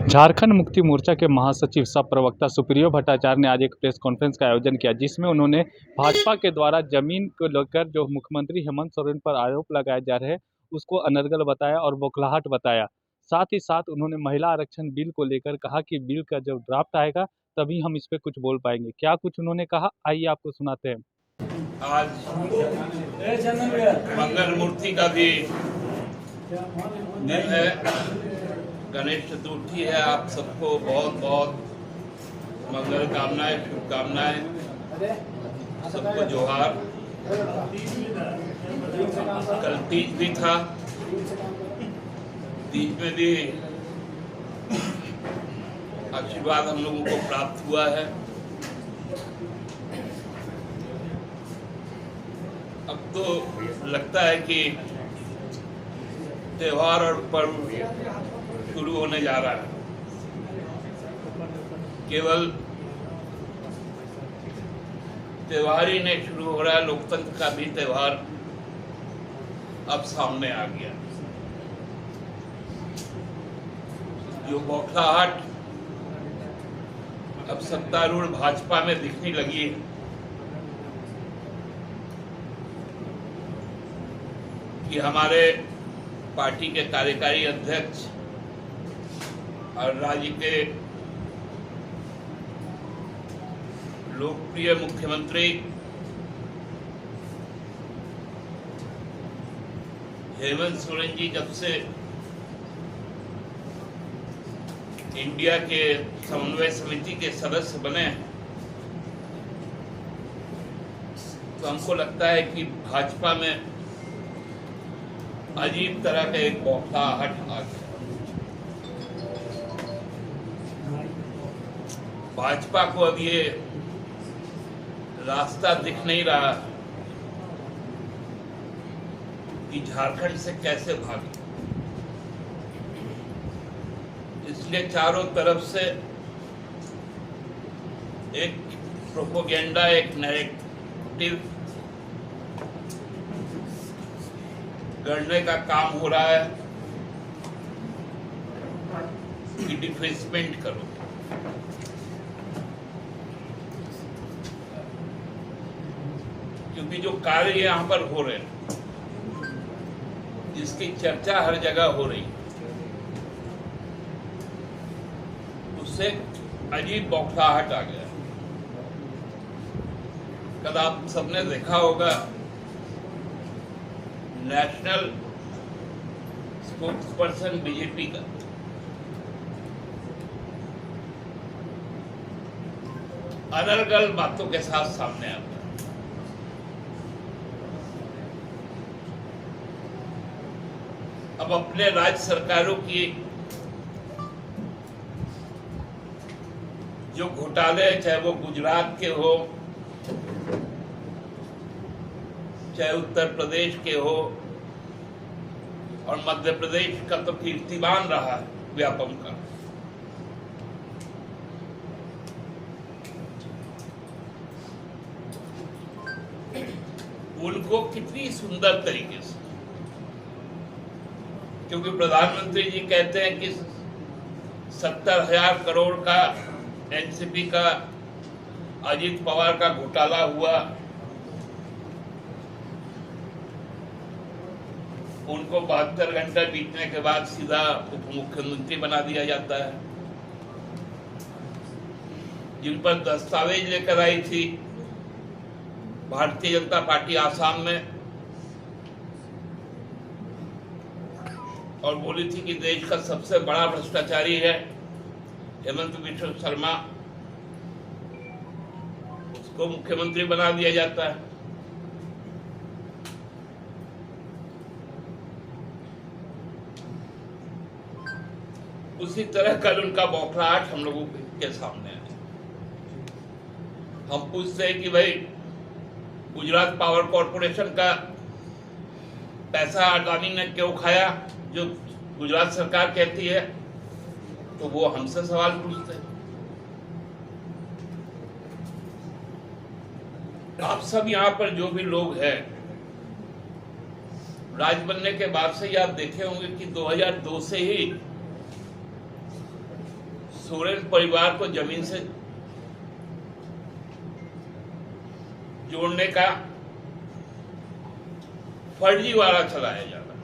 झारखंड मुक्ति मोर्चा के महासचिव सह प्रवक्ता सुप्रियो भट्टाचार्य ने आज एक प्रेस कॉन्फ्रेंस का आयोजन किया, जिसमें उन्होंने भाजपा के द्वारा जमीन को लेकर जो मुख्यमंत्री हेमंत सोरेन पर आरोप लगाए जा रहे हैं उसको अनर्गल बताया और बौखलाहट बताया। साथ ही साथ उन्होंने महिला आरक्षण बिल को लेकर कहा कि बिल का जब ड्राफ्ट आएगा तभी हम इस पर कुछ बोल पाएंगे। क्या कुछ उन्होंने कहा, आइए आपको सुनाते हैं। आज मंगल मूर्ति का भी दिन है, गणेश चतुर्थी है। आप सबको बहुत बहुत मंगल कामनाएं, शुभकामनाएं, सबको जोहार। कल तीज भी था, तीज में भी आशीर्वाद हम लोगों को प्राप्त हुआ है। अब तो लगता है कि त्योहार और पर्व शुरू होने जा रहा है। केवल त्योहार ही नहीं शुरू हो रहा है, लोकतंत्र का भी त्योहार अब सामने आ गया। जो बौखलाहट अब सत्तारूढ़ भाजपा में दिखने लगी है कि हमारे पार्टी के कार्यकारी अध्यक्ष और राज्य के लोकप्रिय मुख्यमंत्री हेमंत सोरेन जी जब से इंडिया के समन्वय समिति के सदस्य बने तो हमको लगता है कि भाजपा में अजीब तरह का एक बौखलाहट आ गया। भाजपा को अब ये रास्ता दिख नहीं रहा कि झारखंड से कैसे भागे, इसलिए चारों तरफ से एक प्रोपोगेंडा, एक नैरेटिव गढ़ने का काम हो रहा है कि डिफेसमेंट करो। क्योंकि जो कार्य यहाँ पर हो रहे हैं, जिसकी चर्चा हर जगह हो रही है, उससे अजीब बौखलाहट आ गया। कल आप सबने देखा होगा नेशनल स्पोक्सपर्सन बीजेपी का अनर्गल बातों के साथ सामने आता है। अब अपने राज्य सरकारों की जो घोटाले, चाहे वो गुजरात के हो, चाहे उत्तर प्रदेश के हो, और मध्य प्रदेश का तो कीर्तिमान रहा है व्यापम का, उनको कितनी सुंदर तरीके से, क्योंकि प्रधानमंत्री जी कहते हैं कि 70,000 करोड़ का एनसीपी का अजीत पवार का घोटाला हुआ, उनको 72 घंटे बीतने के बाद सीधा उप मुख्यमंत्री बना दिया जाता है। जिन पर दस्तावेज लेकर आई थी भारतीय जनता पार्टी आसाम में और बोली थी कि देश का सबसे बड़ा भ्रष्टाचारी है हेमंत बिश्व शर्मा, उसको मुख्यमंत्री बना दिया जाता है। उसी तरह कल उनका बौखलाहट हम लोगों के सामने है। हम पूछते हैं कि भाई गुजरात पावर कॉर्पोरेशन का पैसा अडानी ने क्यों खाया, जो गुजरात सरकार कहती है, तो वो हमसे सवाल पूछते हैं। आप सब यहाँ पर जो भी लोग हैं, राज बनने के बाद से ही आप देखे होंगे कि 2002 से ही सोरेन परिवार को जमीन से जोड़ने का फर्जीवाड़ा चलाया जा रहा है।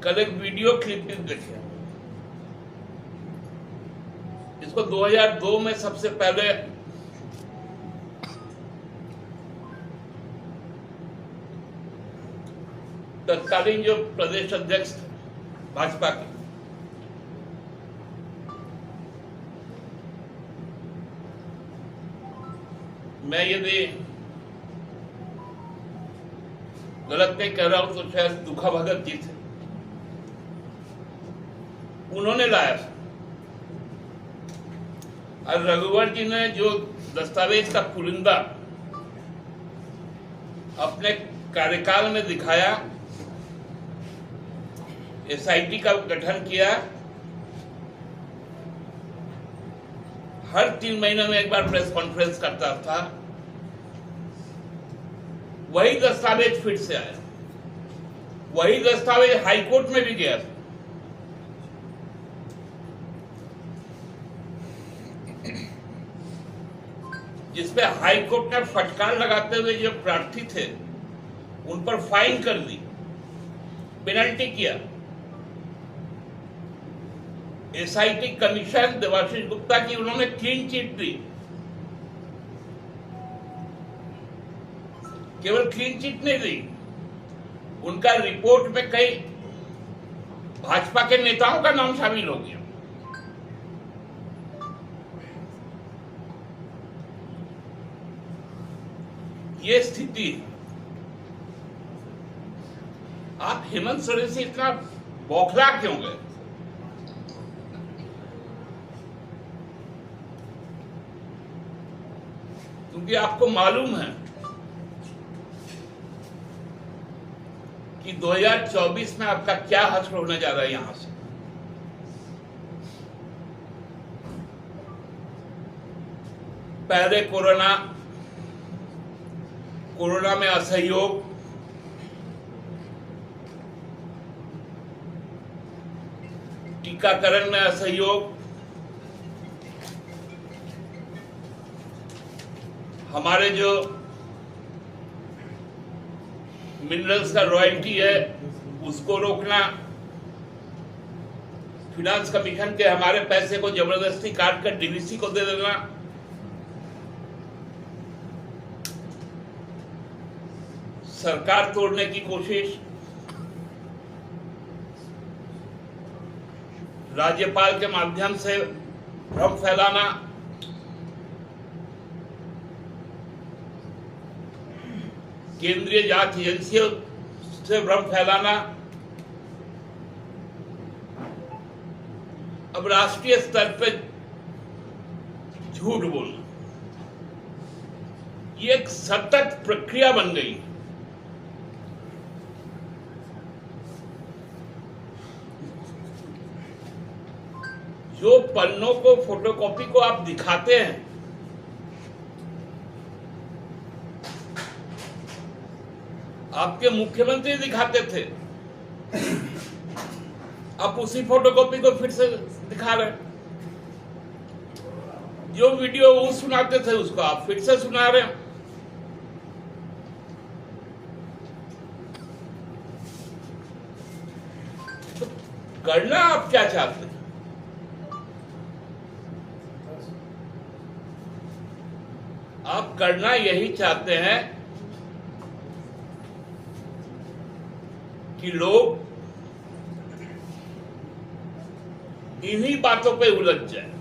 कल एक वीडियो क्लिपिंग देखे, इसको 2002 में सबसे पहले तत्कालीन जो प्रदेश अध्यक्ष थे भाजपा के, मैं यदि गलत नहीं कह रहा हूं तो शायद दुखा भगत जी थे, उन्होंने लाया था। और रघुवर जी ने जो दस्तावेज का पुलिंदा अपने कार्यकाल में दिखाया, एसआईटी का गठन किया, हर 3 महीने में एक बार प्रेस कॉन्फ्रेंस करता था, वही दस्तावेज फिर से आया, वही दस्तावेज हाईकोर्ट में भी गया था। जिसपे हाईकोर्ट ने फटकार लगाते हुए जो प्रार्थी थे उन पर फाइन कर दी, पेनल्टी किया। एसआईटी कमीशन देवाशीष गुप्ता की उन्होंने क्लीन चिट दी, केवल क्लीन चिट नहीं दी, उनका रिपोर्ट में कई भाजपा के नेताओं का नाम शामिल हो गया। ये स्थिति है। आप हेमंत सोरेन से इतना बौखला क्यों गए? क्योंकि आपको मालूम है कि 2024 में आपका क्या हश्र होने जा रहा है। यहां से पहले कोरोना में असहयोग, टीकाकरण में असहयोग, हमारे जो मिनरल्स का रॉयल्टी है उसको रोकना, फिनांस कमीशन के हमारे पैसे को जबरदस्ती काट कर डीवीसी को दे देना, सरकार तोड़ने की कोशिश, राज्यपाल के माध्यम से भ्रम फैलाना, केंद्रीय जांच एजेंसियों से भ्रम फैलाना, अब राष्ट्रीय स्तर पर झूठ बोलना, ये एक सतत प्रक्रिया बन गई है। जो पन्नों को, फोटोकॉपी को आप दिखाते हैं, आपके मुख्यमंत्री दिखाते थे, आप उसी फोटोकॉपी को फिर से दिखा रहे हैं। जो वीडियो वो सुनाते थे उसको आप फिर से सुना रहे हैं। तो करना आप क्या चाहते हैं? आप करना यही चाहते हैं कि लोग इन्हीं बातों पे उलझ जाए।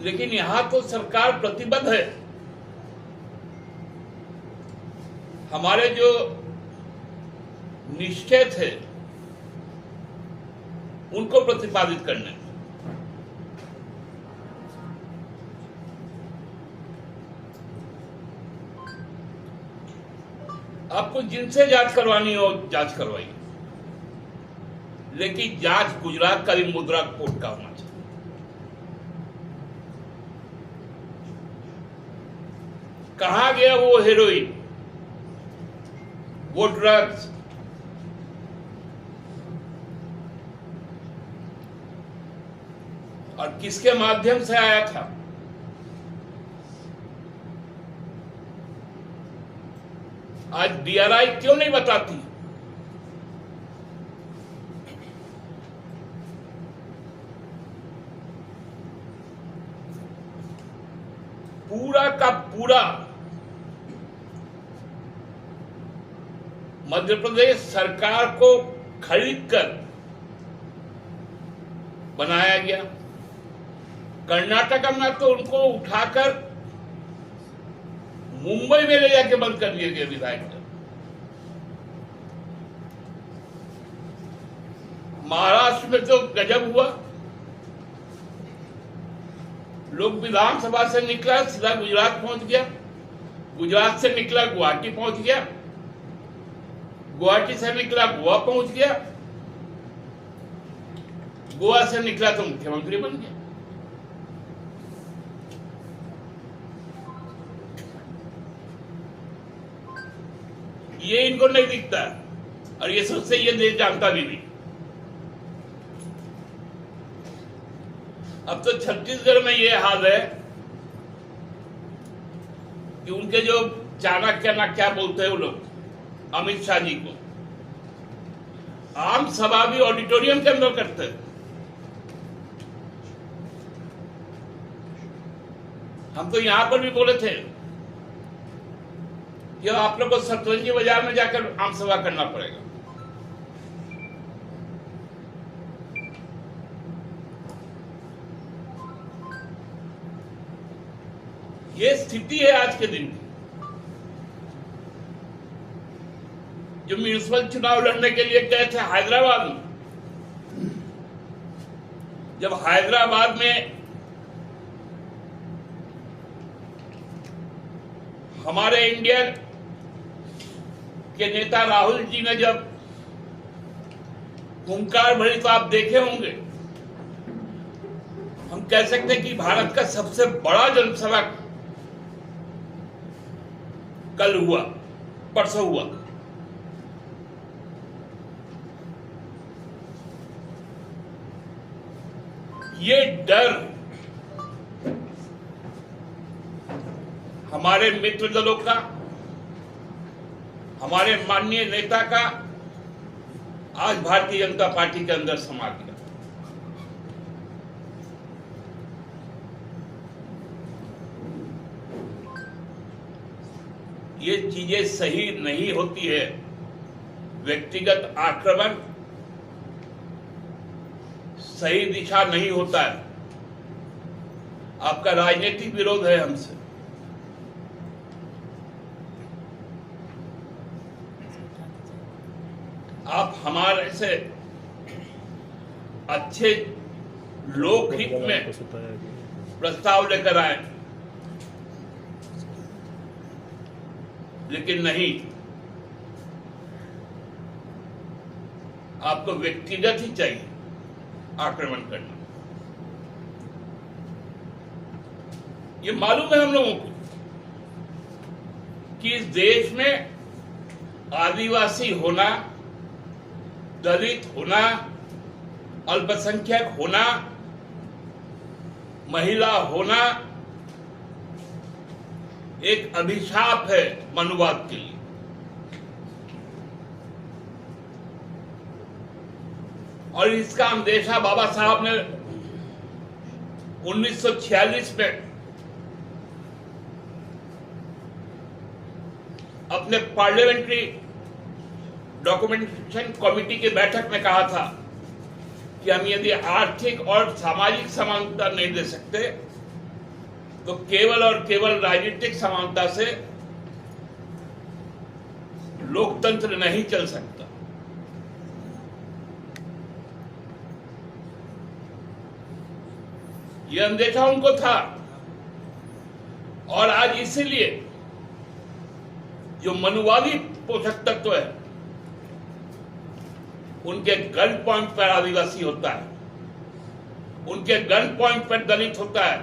लेकिन यहां तो सरकार प्रतिबद्ध है हमारे जो निश्चय थे उनको प्रतिपादित करने में। आपको जिनसे जांच करवानी हो जांच करवाइए, लेकिन जांच गुजरात का भी मुद्रा कोर्ट का होना चाहिए। कहां गया वो हेरोइन, वो ड्रग्स, और किसके माध्यम से आया था? आज डीआरआई क्यों नहीं बताती? पूरा का पूरा मध्य प्रदेश सरकार को खरीदकर बनाया गया। कर्नाटक में तो उनको उठाकर मुंबई में ले जाके बंद कर दिए गए विधायक। महाराष्ट्र में तो गजब हुआ, लोग विधानसभा से निकला सीधा गुजरात पहुंच गया, गुजरात से निकला गुवाहाटी पहुंच गया, गुवाहाटी से निकला गोवा पहुंच गया, गोवा से निकला तो मुख्यमंत्री बन गया। ये इनको नहीं दिखता और ये सोचते ये देश जानता भी नहीं। अब तो छत्तीसगढ़ में ये हाल है कि उनके जो चाणक्य ना क्या बोलते हैं वो लोग, अमित शाह जी को आम सभा भी ऑडिटोरियम के अंदर करते हैं। हम तो यहां पर भी बोले थे कि आप लोग को सतरंजी बाजार में जाकर आम सभा करना पड़ेगा। ये स्थिति है आज के दिन की। जो म्यूनिसिपल चुनाव लड़ने के लिए गए थे हैदराबाद में, जब हैदराबाद में हमारे इंडिया के नेता राहुल जी ने जब हुंकार भरी, तो आप देखे होंगे, हम कह सकते हैं कि भारत का सबसे बड़ा जनसभा कल हुआ, परसों हुआ। ये डर हमारे मित्र दलों का, हमारे माननीय नेता का आज भारतीय जनता पार्टी के अंदर समा गया। ये चीजें सही नहीं होती है। व्यक्तिगत आक्रमण सही दिशा नहीं होता है। आपका राजनीतिक विरोध है हमसे, आप हमारे से अच्छे लोकहित में प्रस्ताव लेकर आए, लेकिन नहीं, आपको व्यक्तिगत ही चाहिए आक्रमण करना। ये मालूम है हम लोगों को कि इस देश में आदिवासी होना, दलित होना, अल्पसंख्यक होना, महिला होना एक अभिशाप है मनुवाद के लिए। और इसका अंदेशा बाबा साहब ने 1946 में अपने पार्लियामेंट्री डॉक्यूमेंटेशन कमेटी की बैठक में कहा था कि हम यदि आर्थिक और सामाजिक समानता नहीं दे सकते तो केवल और केवल राजनीतिक समानता से लोकतंत्र नहीं चल सकता। यह अंदेशा उनको था और आज इसीलिए जो मनुवादी पोषक तत्व है उनके गन पॉइंट पर आदिवासी होता है, उनके गन पॉइंट पर दलित होता है,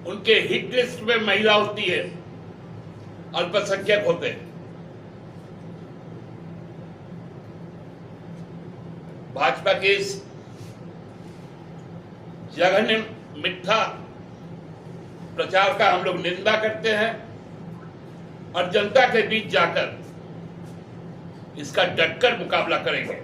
उनके हिट लिस्ट में महिला होती है, अल्पसंख्यक होते हैं। भाजपा के इस जघन्य मिथ्या प्रचार का हम लोग निंदा करते हैं और जनता के बीच जाकर इसका डटकर मुकाबला करेंगे।